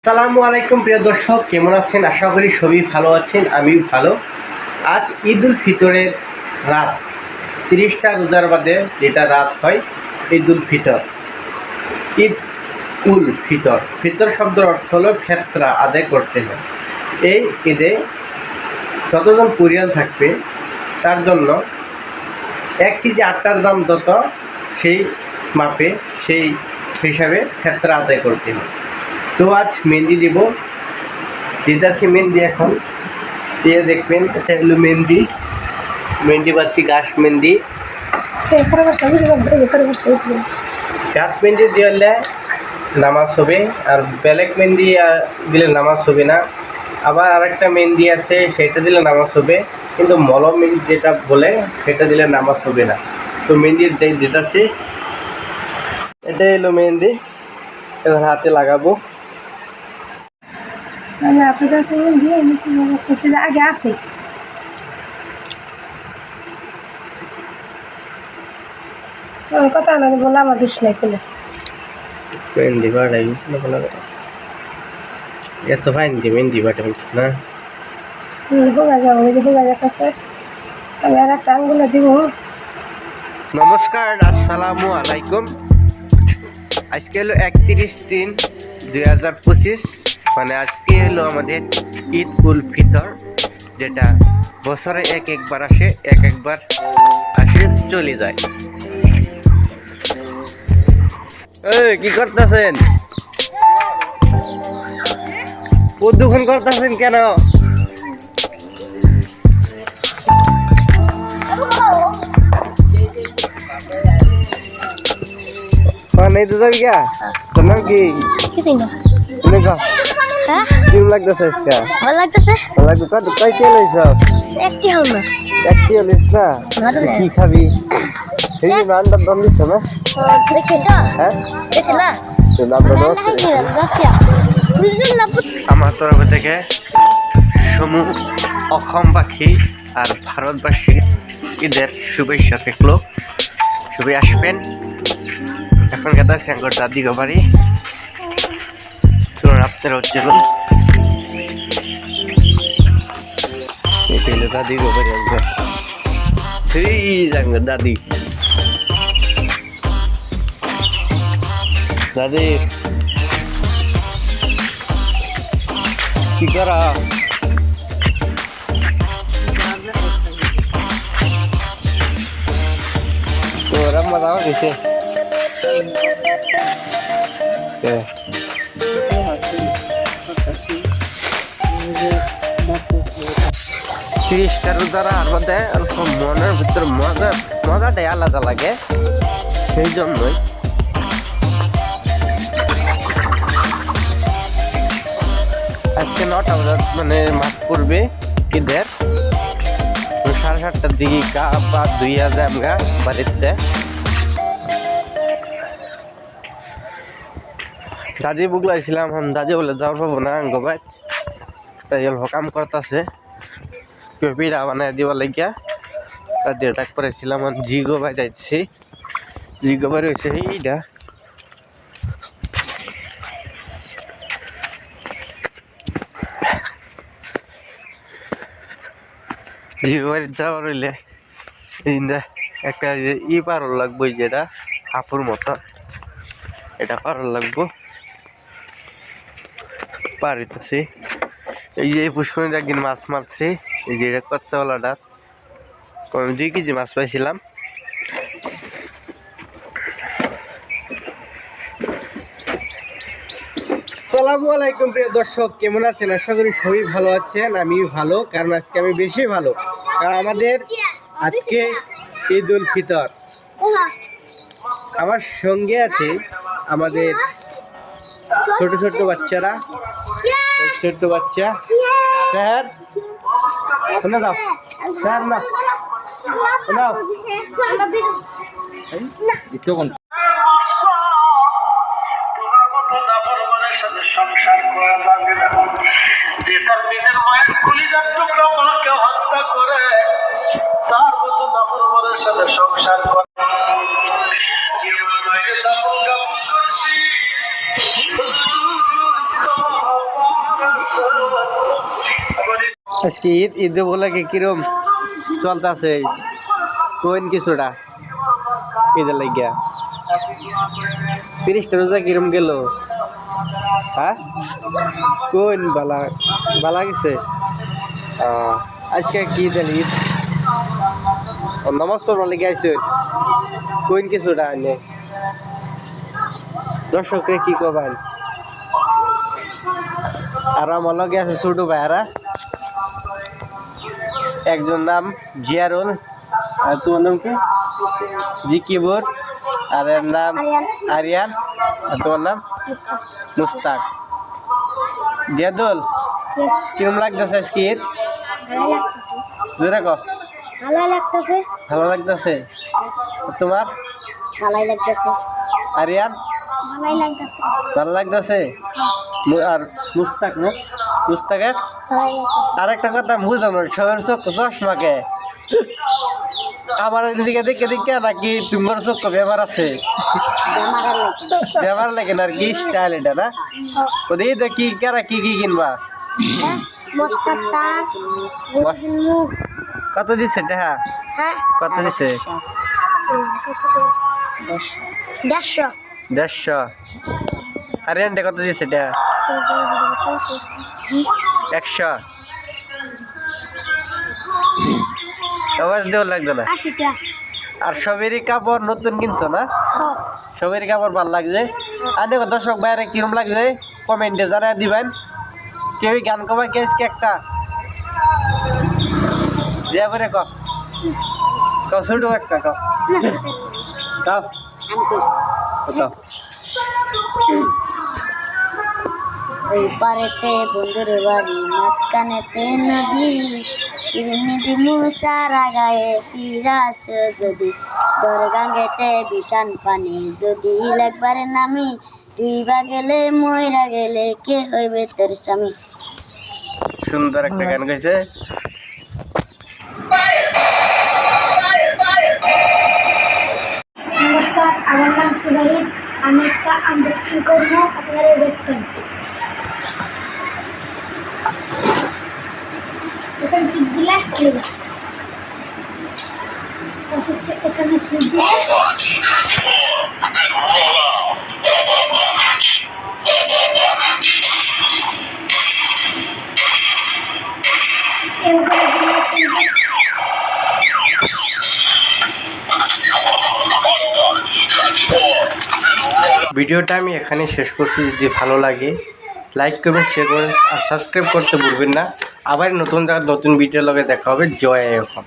আসসালামু আলাইকুম প্রিয় দর্শক, কেমন আছেন? আশা করি সবই ভালো আছেন, আমিও ভালো। আজ ঈদ উল ফিতরের রাত, 30টা রোজার বাদে যেটা রাত হয় ঈদ উল ফিতর। ঈদ উল ফিতর, ফিতর শব্দের অর্থ হলো ফেতরা আদায় করতে হয়। এই ঈদে যতজন পরিয়াল থাকবে তার জন্য 1 কেজি আটার দাম যত, সেই মাপে সেই হিসাবে ফেতরা আদায় করতে হয়। তো আজ মেহেন্দি দিব, দিতেছি মেহেন্দি। এখন দিয়ে দেখবেন, এটা হলো মেহেন্দি পাচ্ছি গাছ মেহেন্দি। গাছ মেহেন্দি দিলে নামাজ হবে, আর ব্ল্যাক মেহেন্দি দিলে নামাজ হবে না। আবার আরেকটা মেহেন্দি আছে, সেটা দিলে নামাজ হবে, কিন্তু মলম মেহেন্দি যেটা বলে সেটা দিলে নামাজ হবে না। তো মেহেন্দি দিতেছি, এটাই হলো মেহেন্দি। এবার হাতে লাগাবো। কথা না বলে আমার দুষ নাই কোলে মেহেন্দি বাড়াই গেছিল বলা, এত ফাইন দিয়ে মেহেন্দি বাটা বলছি না। ভোগা যাবো, ভোগা যাচ্ছে। আমি আর একটা আঙ্গুলে দিব। নমস্কার, আসসালামু আলাইকুম। আজকে হলো 31/3/2025, মানে আজকে হলো আমাদের ঈদ উল ফিতর, যেটা বছরে একবার আসে, একবার আসে চলে যায়। এই কি করতেছেন? উদ্যোগন করতেছেন কেন? नहीं तो जाबी क्या? तो नाम की? किसी ना। तूने कहा? हाँ? क्यों लगता है इसका? ভালো লাগতেছে। लगता का तो कई क्या ले सब? একটি হল না। एक की लिस्ट ना? की खाबी? ये नाम तो बंद है ना? দেখেছো? हैं? দেখছিলা? तो नाम तो दोस्त है। আমার তরফ থেকে সমূহ অসমবাসী আর ভারতবাসী ঈদের শুভেচ্ছা থাকলো। সবাই আসবেন। এখন কথা স্যাঙ্গর দাদি বাড়ি, চলুন আপনারাও চলুন। দাদি বাড়ি আসবে, সেই স্যাঙ্গর দাদি দাদি কি করা? তোরা মজা গেছে। দ্বারা আর মধ্যে অল্প মনের ভিতরে মজাটাই আলাদা লাগে, সেই জন্যই আজকে 9টা মানে মাছ পড়বে ঈদের। 7:30টার দিকে গা পা ধুইয়া যায় আমরা বাড়িতে। দাদি বুগলাইছিলাম, দাদি বলে যাওয়ার পাবো না গোবাই, তাই অল্প কাম করতেছে, পিঠা বানাই দিবা লাগিয়া। দাদি ডাক করেছিলাম, জি গোবাই যাচ্ছি, জি গোবাই রয়েছে এইটা। জি গোবাই যাওয়ার হইলে একটা পার লাগবো, যেটা হাপুর মতো, এটা পার লাগবো। পারিতেছি এই যে পুষ্করিণীতে একদিন মাছ মারছি, এই যে এটা কচ্চাওয়ালাটা, আমি 2 কেজি মাছ পাইছিলাম। আসসালামু আলাইকুম প্রিয় দর্শক, কেমন আছেন? আশা করি সবই ভালো আছেন, আমিও ভালো। কারণ আজকে আমি বেশি ভালো, কারণ আমাদের আজকে ঈদ উল ফিতর। আমার সঙ্গে আছে আমাদের ছোট ছোট বাচ্চারা, ছোট্ট বাচ্চা। স্যার শোনা দাও, স্যার না শোনাও। সংসার করা যাবে না, যে তার নিজের মায়ের কলিজার টুকরা মাকে হত্যা করে তার মতো নাফরমানের সাথে সংসার করে। দাফন কাফন করছি আজকে ঈদ উপলক্ষে কিরম চলতেছে কোন কিছুটা ঈদের লাগিয়া 30টা রোজা কিরম গেল হ্যাঁ কোন বালা গেছে আজকে কি ঈদ ঈদ নামাজ পড়বার লেগে আইসুন কোন কিছুটা আনে দর্শকরে কি করবেন আর আমার লগে আছে ছোট ভাইয়ারা একজন নাম জিয়ারুল আর তোমার নাম কি জিকিবুর আর এর নাম আরিয়ান আর তোমার নাম মুস্তাক জিয়াদুল কিরম লাগতেছে আজকে ঈদ জোরে কও ভালো লাগতেছে ভালো লাগতেছে তোমার ভালোই লাগতেছে আরিয়ান ভালোই লাগতেছে ভালো লাগতেছে আর মুস্তাক না মুস্তাকের ভালোই লাগতেছে আর একটা কথা বুঝলাম না সবার চোখ চশমাকে আমার দিকে দেখে দেখে নাকি তোমার চোখ ব্যবহার আছে ব্যবহার লাগে না আর কি স্টাইল এটা না ওদের দেখি কারা কি কি কিনবা কত দিচ্ছে দেখা কত দিচ্ছে 150 আর রেন্টে কত দিচ্ছে এটা 100 আওয়াজ দেওয়া লাগবে না আর সবেরই কাপড় নতুন কিনছো না সবেরই কাপড় ভালো লাগছে আর দেখো দর্শক বাইরে কিরম লাগছে কমেন্টে জানাই দিবেন কেউ গান কবা কেস একটা দিয়া করে ক ছোট একটা ক ওই পারেতে বন্ধুর বাড়ি মাঝখানেতে নদী শিরনি দিমু সারা গায়ে ফিরাস যদি দর গাঙ্গেতে বিশান পানি যদি একবার নামি ডুইবা গেলে মইরা গেলে কে হইবে তোর স্বামী সুন্দর একটা গান গাইছে নমস্কার আমার নাম সুবাহিদ আমি একটা আনবক্সিং করবো আপনারা দেখবেন এখানে টিপ দিলে এখানে সুইচ দিলে এম করে দিলে ভিডিওটা আমি এখানে শেষ করছি যদি ভালো লাগে লাইক করবেন শেয়ার করবেন আর সাবস্ক্রাইব করতে ভুলবেন না আবার নতুন ভিডিও লগে দেখা হবে জয় এখন।